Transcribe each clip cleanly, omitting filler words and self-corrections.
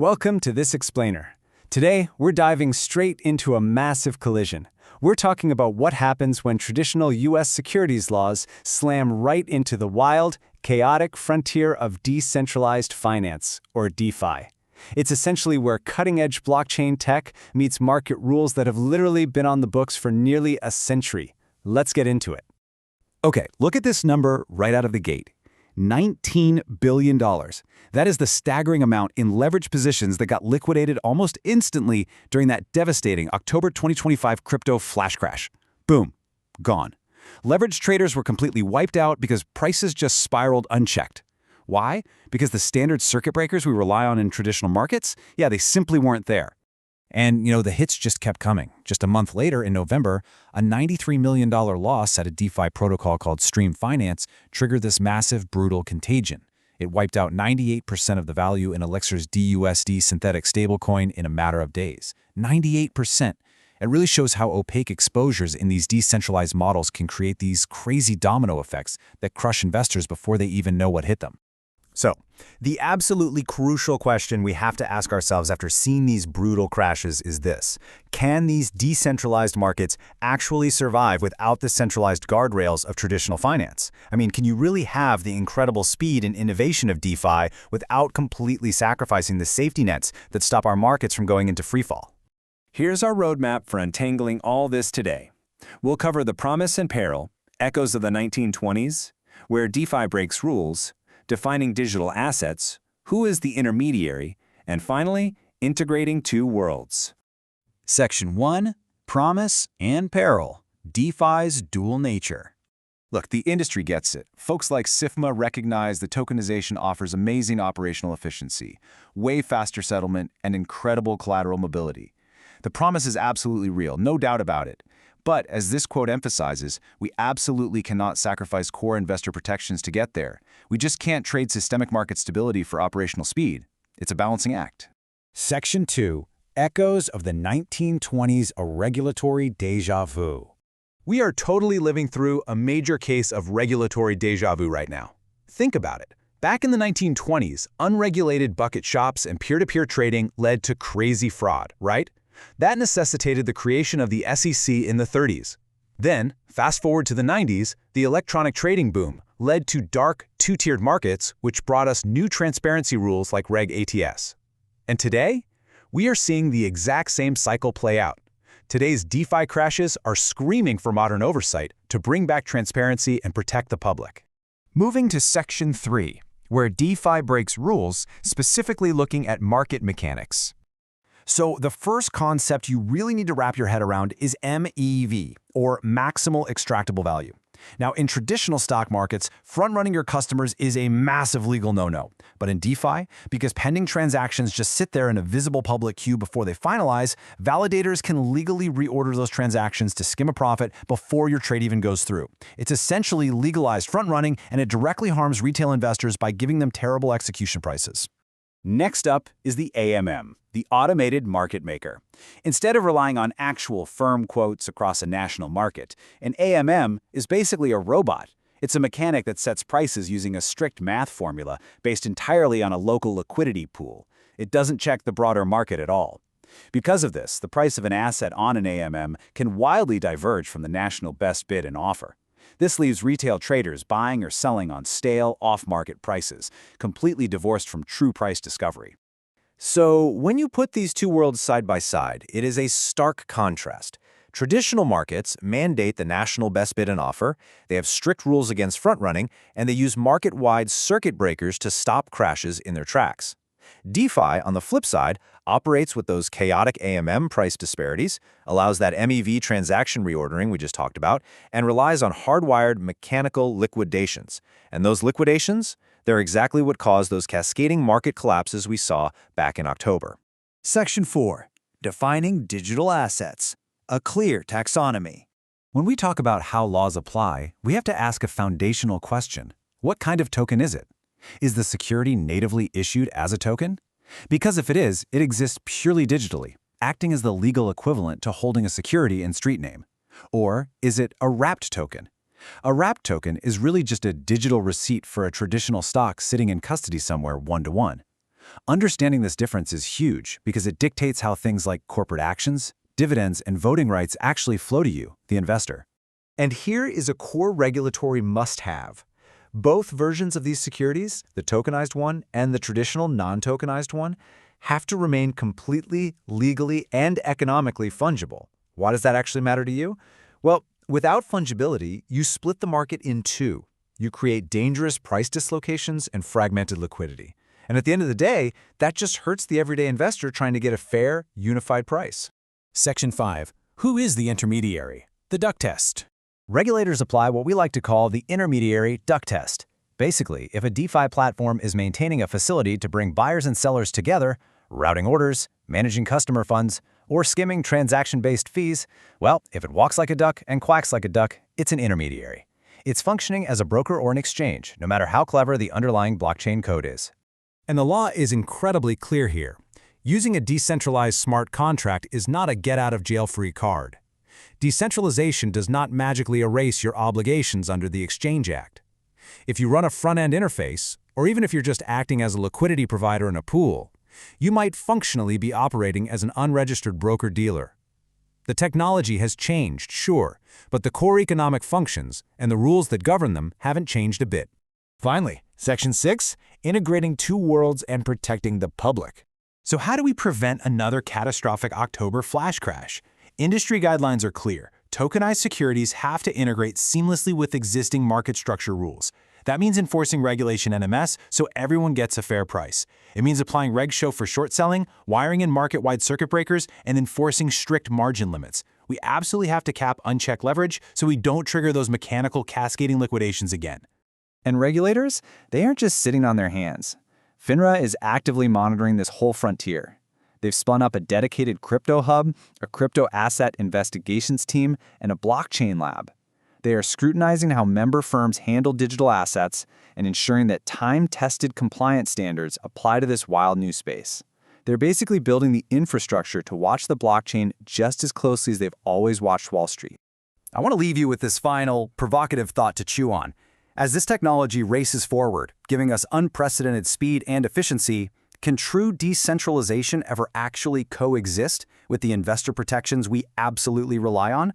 Welcome to this explainer. Today, we're diving straight into a massive collision. We're talking about what happens when traditional U.S. securities laws slam right into the wild, chaotic frontier of decentralized finance, or DeFi. It's essentially where cutting-edge blockchain tech meets market rules that have literally been on the books for nearly a century. Let's get into it. Okay, look at this number right out of the gate. $19 billion. That is the staggering amount in leveraged positions that got liquidated almost instantly during that devastating October 2025 crypto flash crash. Boom, gone. Leveraged traders were completely wiped out because prices just spiraled unchecked. Why? Because the standard circuit breakers we rely on in traditional markets, they simply weren't there. And, the hits just kept coming. Just a month later, in November, a $93 million loss at a DeFi protocol called Stream Finance triggered this massive, brutal contagion. It wiped out 98% of the value in Elixir's DUSD synthetic stablecoin in a matter of days. 98%. It really shows how opaque exposures in these decentralized models can create these crazy domino effects that crush investors before they even know what hit them. So, the absolutely crucial question we have to ask ourselves after seeing these brutal crashes is this: can these decentralized markets actually survive without the centralized guardrails of traditional finance? I mean, can you really have the incredible speed and innovation of DeFi without completely sacrificing the safety nets that stop our markets from going into freefall? Here's our roadmap for untangling all this today. We'll cover the promise and peril, echoes of the 1920s, where DeFi breaks rules, defining digital assets, who is the intermediary, and finally, integrating two worlds. Section 1, Promise and Peril, DeFi's dual nature. Look, the industry gets it. Folks like SIFMA recognize that tokenization offers amazing operational efficiency, way faster settlement, and incredible collateral mobility. The promise is absolutely real, no doubt about it. But, as this quote emphasizes, we absolutely cannot sacrifice core investor protections to get there. We just can't trade systemic market stability for operational speed. It's a balancing act. Section 2, Echoes of the 1920s, a regulatory déjà vu. We are totally living through a major case of regulatory déjà vu right now. Think about it. Back in the 1920s, unregulated bucket shops and peer-to-peer trading led to crazy fraud, right? That necessitated the creation of the SEC in the 30s. Then, fast forward to the 90s, the electronic trading boom led to dark, two-tiered markets, which brought us new transparency rules like Reg ATS. And today, we are seeing the exact same cycle play out. Today's DeFi crashes are screaming for modern oversight to bring back transparency and protect the public. Moving to Section 3, where DeFi breaks rules, specifically looking at market mechanics. So the first concept you really need to wrap your head around is MEV, or maximal extractable value. Now, in traditional stock markets, front-running your customers is a massive legal no-no. But in DeFi, because pending transactions just sit there in a visible public queue before they finalize, validators can legally reorder those transactions to skim a profit before your trade even goes through. It's essentially legalized front-running, and it directly harms retail investors by giving them terrible execution prices. Next up is the AMM, the automated market maker. Instead of relying on actual firm quotes across a national market, an AMM is basically a robot. It's a mechanic that sets prices using a strict math formula based entirely on a local liquidity pool. It doesn't check the broader market at all. Because of this, the price of an asset on an AMM can wildly diverge from the national best bid and offer. This leaves retail traders buying or selling on stale, off-market prices, completely divorced from true price discovery. So, when you put these two worlds side by side, it is a stark contrast. Traditional markets mandate the national best bid and offer, they have strict rules against front-running, and they use market-wide circuit breakers to stop crashes in their tracks. DeFi, on the flip side, operates with those chaotic AMM price disparities, allows that MEV transaction reordering we just talked about, and relies on hardwired mechanical liquidations. And those liquidations, they're exactly what caused those cascading market collapses we saw back in October. Section 4, Defining digital assets, a clear taxonomy. When we talk about how laws apply, we have to ask a foundational question. What kind of token is it? Is the security natively issued as a token? Because if it is, it exists purely digitally, acting as the legal equivalent to holding a security in street name. Or is it a wrapped token? A wrapped token is really just a digital receipt for a traditional stock sitting in custody somewhere one-to-one. Understanding this difference is huge because it dictates how things like corporate actions, dividends, and voting rights actually flow to you, the investor. And here is a core regulatory must-have. Both versions of these securities, the tokenized one and the traditional non-tokenized one, have to remain completely, legally, and economically fungible. Why does that actually matter to you? Well, without fungibility, you split the market in two. You create dangerous price dislocations and fragmented liquidity. And at the end of the day, that just hurts the everyday investor trying to get a fair, unified price. Section 5. Who is the intermediary? The duck test. Regulators apply what we like to call the intermediary duck test. Basically, if a DeFi platform is maintaining a facility to bring buyers and sellers together, routing orders, managing customer funds, or skimming transaction-based fees, well, if it walks like a duck and quacks like a duck, it's an intermediary. It's functioning as a broker or an exchange, no matter how clever the underlying blockchain code is. And the law is incredibly clear here. Using a decentralized smart contract is not a get-out-of-jail-free card. Decentralization does not magically erase your obligations under the Exchange Act. If you run a front-end interface, or even if you're just acting as a liquidity provider in a pool, you might functionally be operating as an unregistered broker-dealer. The technology has changed, sure, but the core economic functions and the rules that govern them haven't changed a bit. Finally, Section 6, integrating two worlds and protecting the public. So how do we prevent another catastrophic October flash crash? Industry guidelines are clear. Tokenized securities have to integrate seamlessly with existing market structure rules. That means enforcing regulation NMS so everyone gets a fair price. It means applying Reg Show for short selling, wiring in market-wide circuit breakers, and enforcing strict margin limits. We absolutely have to cap unchecked leverage so we don't trigger those mechanical cascading liquidations again. And regulators, they aren't just sitting on their hands. FINRA is actively monitoring this whole frontier. They've spun up a dedicated crypto hub, a crypto asset investigations team, and a blockchain lab. They are scrutinizing how member firms handle digital assets and ensuring that time-tested compliance standards apply to this wild new space. They're basically building the infrastructure to watch the blockchain just as closely as they've always watched Wall Street. I want to leave you with this final, provocative thought to chew on. As this technology races forward, giving us unprecedented speed and efficiency, can true decentralization ever actually coexist with the investor protections we absolutely rely on?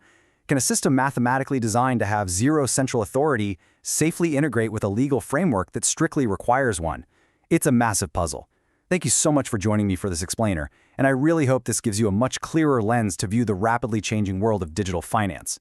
Can a system mathematically designed to have zero central authority safely integrate with a legal framework that strictly requires one? It's a massive puzzle. Thank you so much for joining me for this explainer, and I really hope this gives you a much clearer lens to view the rapidly changing world of digital finance.